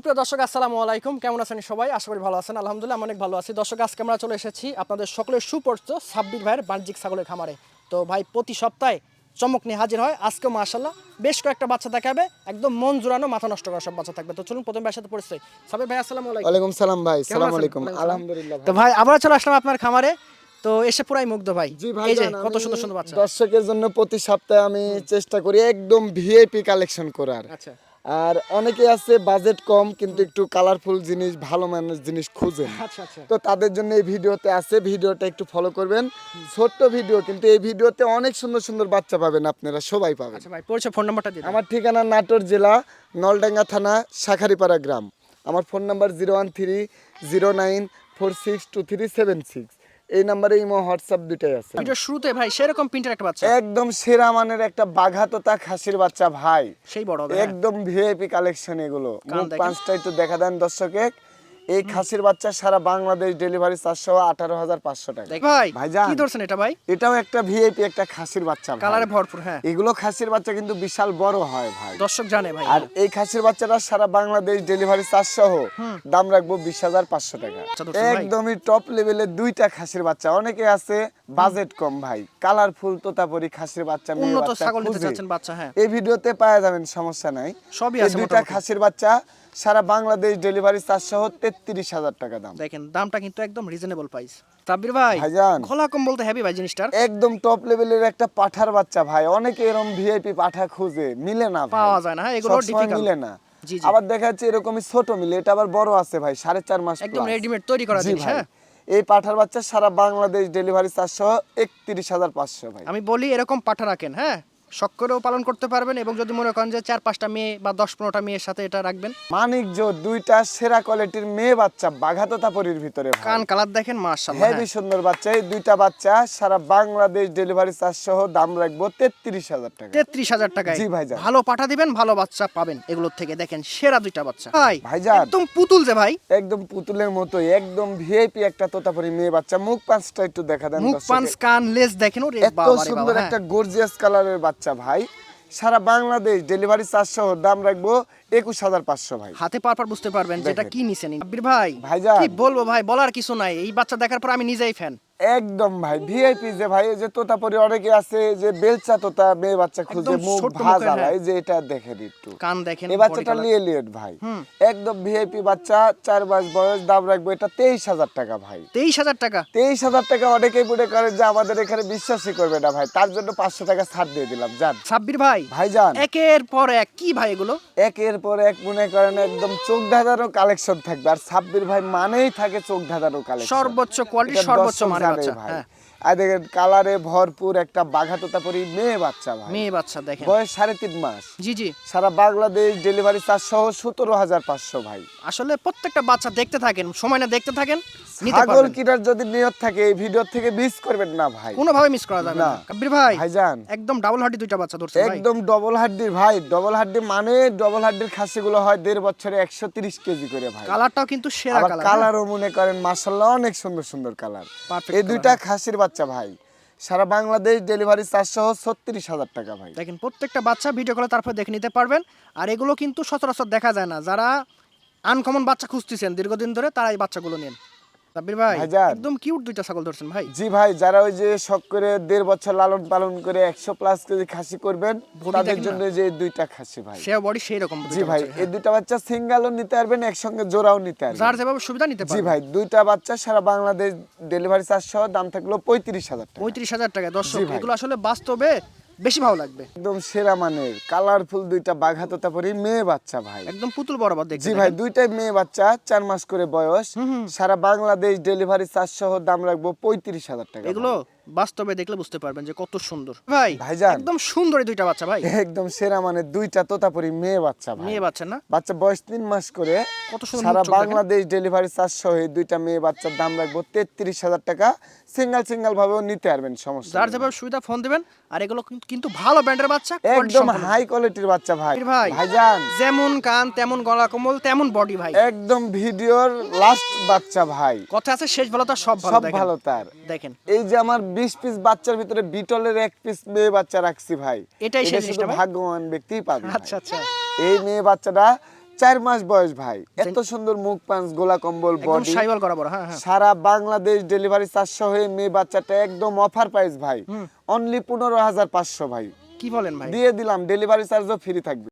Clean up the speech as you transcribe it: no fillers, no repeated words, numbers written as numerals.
প্রিয় দর্শক আসসালামু আলাইকুম, কেমন আছেন সবাই? আশা করি ভালো আছেন। আলহামদুলিল্লাহ আমি অনেক ভালো আছি। দর্শক আজকে আমরা চলে এসেছি আপনাদের সকলের সুপরিচিত সাব্বির ভাইয়ের বাণিজ্যিক ছাগলের খামারে। তো ভাই প্রতি সপ্তাহে চমক নিয়ে হাজির হয়। আজকেও মাশাআল্লাহ বেশ কয়েকটা বাচ্চা দেখাবে, একদম মন জুড়ানো মাথা নষ্ট করা সব বাচ্চা থাকবে। তো চলুন প্রথম ভাইয়ের সাথে পরিচয়। সাব্বির ভাই আসসালামু আলাইকুম। ওয়ালাইকুম সালাম ভাই। কেমন সালাম আছেন? আলাইকুম। ওয়ালাইকুম সালাম। আলহামদুলিল্লাহ তো ভাই আবার চলে আসলাম আপনার খামারে। তো এসে পুরাই মুগ্ধ ভাই। জি ভাই, এই যে কত সুন্দর সুন্দর বাচ্চা। দর্শকের জন্য প্রতি সপ্তাহে আমি চেষ্টা করি একদম ভিআইপি কালেকশন করার। আচ্ছা আর অনেকে আছে বাজেট কম কিন্তু একটু কালারফুল জিনিস, ভালো মানের জিনিস খুঁজে। আচ্ছা আচ্ছা। তো তাদের জন্য এই ভিডিওতে আছে, ভিডিওটা একটু ফলো করবেন। ছোট্ট ভিডিও কিন্তু এই ভিডিওতে অনেক সুন্দর সুন্দর বাচ্চা পাবেন, আপনারা সবাই পাবেন। আচ্ছা ভাই পরিচয়, ফোন নাম্বারটা দিন। আমার ঠিকানা নাটোর জেলা নলডাঙ্গা থানা শাখারিপাড়া গ্রাম। আমার ফোন নাম্বার 01309462376। এই নাম্বারে ইমো হোয়াটসঅ্যাপ দুটাই আছে। ভিডিও শুরুতে ভাই সেরকম প্রিন্টের একটা বাচ্চা, একদম সেরা মানের একটা বাঘাতোতা খাসির বাচ্চা ভাই, সেই বড় হবে। একদম ভিআইপি কালেকশন এগুলো। মুখ দেখেন। পাঁচটা একটু দেখা দেন দর্শকে। এই খাসির বাচ্চা সারা বাংলাদেশ ডেলিভারি 418,500 টাকা। ভাই ভাইজান কি ধরছেন এটা ভাই? এটাও একটা ভিআইপি একটা খাসির বাচ্চা ভাই। কালারে ভরপুর। হ্যাঁ এগুলো খাসির বাচ্চা কিন্তু বিশাল বড় হয় ভাই। দর্শক জানে ভাই। আর এই খাসির বাচ্চাটা সারা বাংলাদেশ ডেলিভারি চার্জ সহ দাম রাখবো 20,500 টাকা। আচ্ছা, দর্শক ভাই। একদমই টপ লেভেলের দুইটা খাসির বাচ্চা। অনেকে আছে বাজেট কম ভাই, কালারফুল তোতাপুরি খাসির বাচ্চা, মেয়ে উন্নত বাচ্চা ছাগল নিতে খুঁজে। চাচ্ছেন বাচ্চা। হ্যাঁ এই ভিডিওতে পাওয়া যাবেন, সমস্যা নাই। সবই এই আছে দুইটা মোটামুটি। খাসির বাচ্চা সারা বাংলাদেশ ডেলিভারি চার্জ সহ 33,000 টাকা দাম। দেখেন দামটা কিন্তু একদম রিজনেবল প্রাইস। সাব্বির ভাই ভাইজান খোলা কম বলতে হেভি ভাই জিনিসটার। একদম টপ লেভেলের একটা পাঠার বাচ্চা ভাই। অনেকে এরকম ভিআইপি পাঠা খুঁজে, মিলে না ভাই, পাওয়া যায় না। হ্যাঁ এগুলো সবসময় ডিফিকাল্ট। মিলে না। জি জি আবার দেখা যাচ্ছে এরকমই ছোট মিলে, এটা আবার বড় আছে ভাই, 4.5 মাস একদম plus। রেডিমেড তৈরি করা জি জিনিস। ভাই, হ্যাঁ এই পাঠার বাচ্চা সারা বাংলাদেশ ডেলিভারি 431,500 ভাই। আমি বলি এরকম পাঠা রাখেন। হ্যাঁ শখ করেও পালন করতে পারবেন, এবং যদি মনে করেন যে 4-5টা মেয়ে বা 10-15টা মেয়ের সাথে এটা রাখবেন। মানিকজ দুইটা সেরা কোয়ালিটির মেয়ে বাচ্চা বাঘাতোতাপুরীর ভিতরে ভাই। কান কালার দেখেন মাশাআল্লাহ। হেভি সুন্দর বাচ্চা। এই দুইটা বাচ্চা সারা বাংলাদেশ ডেলিভারি চার্জ সহ দাম রাখবো 33,000 টাকা। 33,000 টাকায় জি ভাইজান। ভালো পাঠা দিবেন, ভালো বাচ্চা পাবেন এগুলোর থেকে। দেখেন সেরা দুইটা বাচ্চা ভাই। ভাইজান একদম পুতুল যে ভাই, একদম পুতুলের মতোই একদম ভিআইপি একটা তোতাপুরি মেয়ে বাচ্চা। মুখ পাঁচটা একটু দেখা দেন মুখ দর্শকে। পাঁচ কান লেজ দেখেন। ওরে এত বাবা রে সুন্দর বাবা। একটা গর্জিয়াস কালারের বাচ্চা ভাই। সারা বাংলাদেশ ডেলিভারি চার্জ সহ দাম রাখবো 21,500 ভাই। হাতে পারপার বুঝতে পারবেন যেটা দেখেন। কি নিছেন। আব্বির ভাই ভাইজান। কি বলবো ভাই, বলার কিছু নাই। এই বাচ্চা দেখার পর আমি নিজেই ফ্যান। একদম ভাই ভিআইপি যে ভাই, এই যে তোতাপুরি অনেকে আছে যে বেলচা তোতা মেয়ে বাচ্চা খুঁজে, একদম মুখ ছোট্ট মুখের, ভাজা হ্যাঁ। ভাই, যে এটা দেখেন একটু। কান দেখেন, এই বাচ্চাটা body color। লিয়েলিয়েট ভাই, একদম ভিআইপি বাচ্চা, 4 মাস বয়স। দাম রাখবো এটা 23,000 টাকা ভাই। 23,000 টাকা। 23,000 টাকা। অনেকেই মনে করেন যে আমাদের এখানে বিশ্বাসই করবে না ভাই, তার জন্য 500 টাকা ছাড় দিয়ে দিলাম। জান সাব্বির ভাই ভাইজান একের পর এক কি ভাই এগুলো। একের পর এক মনে করেন একদম চোখ ধাঁধানো কালেকশন থাকবে। আর সাব্বির ভাই মানেই থাকে চোখ ধাঁধানো কালেকশন, সর্বোচ্চ কোয়ালিটি, সর্বোচ্চ মানের বাচ্চা। ভাই। হ্যাঁ আর দেখেন কালারে ভরপুর একটা বাঘাতোতাপুরি মেয়ে বাচ্চা ভাই। মেয়ে বাচ্চা দেখেন, বয়স 3.5 মাস। জি জি। সারা বাংলাদেশ ডেলিভারি চার্জ সহ 17,500 ভাই। আসলে প্রত্যেকটা বাচ্চা দেখতে থাকেন, সময় না দেখতে থাকেন, নিতে ছাগল পারবেন। কিনার যদি নিয়ত থাকে এই ভিডিও থেকে মিস করবেন না ভাই, কোনোভাবে মিস করা যাবে না। না। কাব্বির ভাই ভাইজান একদম ডাবল হাড্ডি দুইটা বাচ্চা ধরছে ভাই। একদম ডবল হাড্ডির ভাই। ডবল হাড্ডি মানে ডবল হাড্ডির খাসিগুলো হয় 1.5 বছরে 130 কেজি করে ভাই। কালারটাও কিন্তু সেরা আবার কালার। কালারও মনে করেন মাশাআল্লাহ অনেক সুন্দর সুন্দর কালার। Perfect এই color, দুইটা হ্যাঁ। খাসির বাচ্চা ভাই সারা বাংলাদেশ ডেলিভারি চার্জ সহ 36,000 টাকা ভাই। দেখেন প্রত্যেকটা বাচ্চা ভিডিও কলে তারপর দেখে নিতে পারবেন। আর এগুলো কিন্তু সচরাচর দেখা যায় না। যারা আনকমন বাচ্চা খুঁজতেছেন দীর্ঘদিন ধরে, তারা এই বাচ্চাগুলো নেন। সাব্বির ভাই ভাইজান। একদম কিউট দুইটা ছাগল ধরছেন ভাই। জি ভাই, যারা ওই যে শখ করে 1.5 বছর লালন পালন করে 100+ কেজি খাসি করবেন, Body তাদের দেখেন জন্য না? যে এই দুইটা খাসি ভাই। সে বডি সেই রকম জি ভাই, এই দুইটা বাচ্চা সিঙ্গেলও নিতে পারবেন, একসঙ্গে জোড়াও নিতে যার পারবেন। যেভাবে সুবিধা নিতে জি পারবেন। ভাই, দুইটা বাচ্চা সারা বাংলাদেশ ডেলিভারি চার্জ সহ দাম থাকলো 35,000 টাকা। 35,000 টাকা। দর্শক জি ভাই। এগুলো আসলে বাস্তবে বেশি ভালো লাগবে। একদম সেরা মানের কালারফুল দুইটা বাঘাতোতাপুরি মেয়ে বাচ্চা ভাই। একদম পুতুল বরাবর দেখতে। জি ভাই, দুইটাই মেয়ে বাচ্চা, 4 মাস করে বয়স। সারা বাংলাদেশ ডেলিভারি চার্জ সহ দাম রাখবো 35,000 টাকা। এগুলো বাস্তবে দেখলে বুঝতে পারবেন যে কত সুন্দর ভাই। ভাইজান। একদম সুন্দর এই দুইটা বাচ্চা ভাই। একদম সেরা মানের দুইটা তোতাপুরি মেয়ে বাচ্চা ভাই। মেয়ে বাচ্চা না? বাচ্চা বয়স 3 মাস করে। কত সুন্দর সারা মুখ চোখ দেখেন। বাংলাদেশ ডেলিভারি চার্জ সহ এই দুইটা মেয়ে বাচ্চার দাম রাখবো 33,000 টাকা। সিঙ্গেল ভাবেও নিতে পারবেন, সমস্যা যার নেই। যেভাবে সুবিধা ফোন দিবেন। আর এগুলো কিন্তু ভালো ব্র্যান্ডের বাচ্চা, quality একদম সম্পন্ন। হাই কোয়ালিটির বাচ্চা ভাই। ভাই ভাইজান যেমন কান তেমন গলা কোমল তেমন বডি ভাই। একদম ভিডিওর লাস্ট বাচ্চা ভাই। কথা আছে শেষ ভালো তার সব ভালো। সব দেখেন ভালো তার। দেখেন এই যে আমার 20 পিস বাচ্চার ভিতরে বিটলের 1 পিস মেয়ে বাচ্চা রাখছি ভাই। এটাই সেই এটা জিনিসটা শুধু ভাই। ভাগ্যবান ব্যক্তিই পাবে ভাই। আচ্ছা আচ্ছা। এই মেয়ে বাচ্চাটা 4 মাস বয়স ভাই, এত সুন্দর মুখ পাঁচ গোলা কম্বল একদম বডি, সাইওয়াল করা বড়, হ্যাঁ হ্যাঁ। সারা বাংলাদেশ ডেলিভারি চার্জ সহ এই মেয়ে বাচ্চাটা একদম অফার প্রাইস ভাই, অনলি 15,500 ভাই, কি বলেন ভাই? দিয়ে দিলাম, ডেলিভারি চার্জও ফ্রি থাকবে।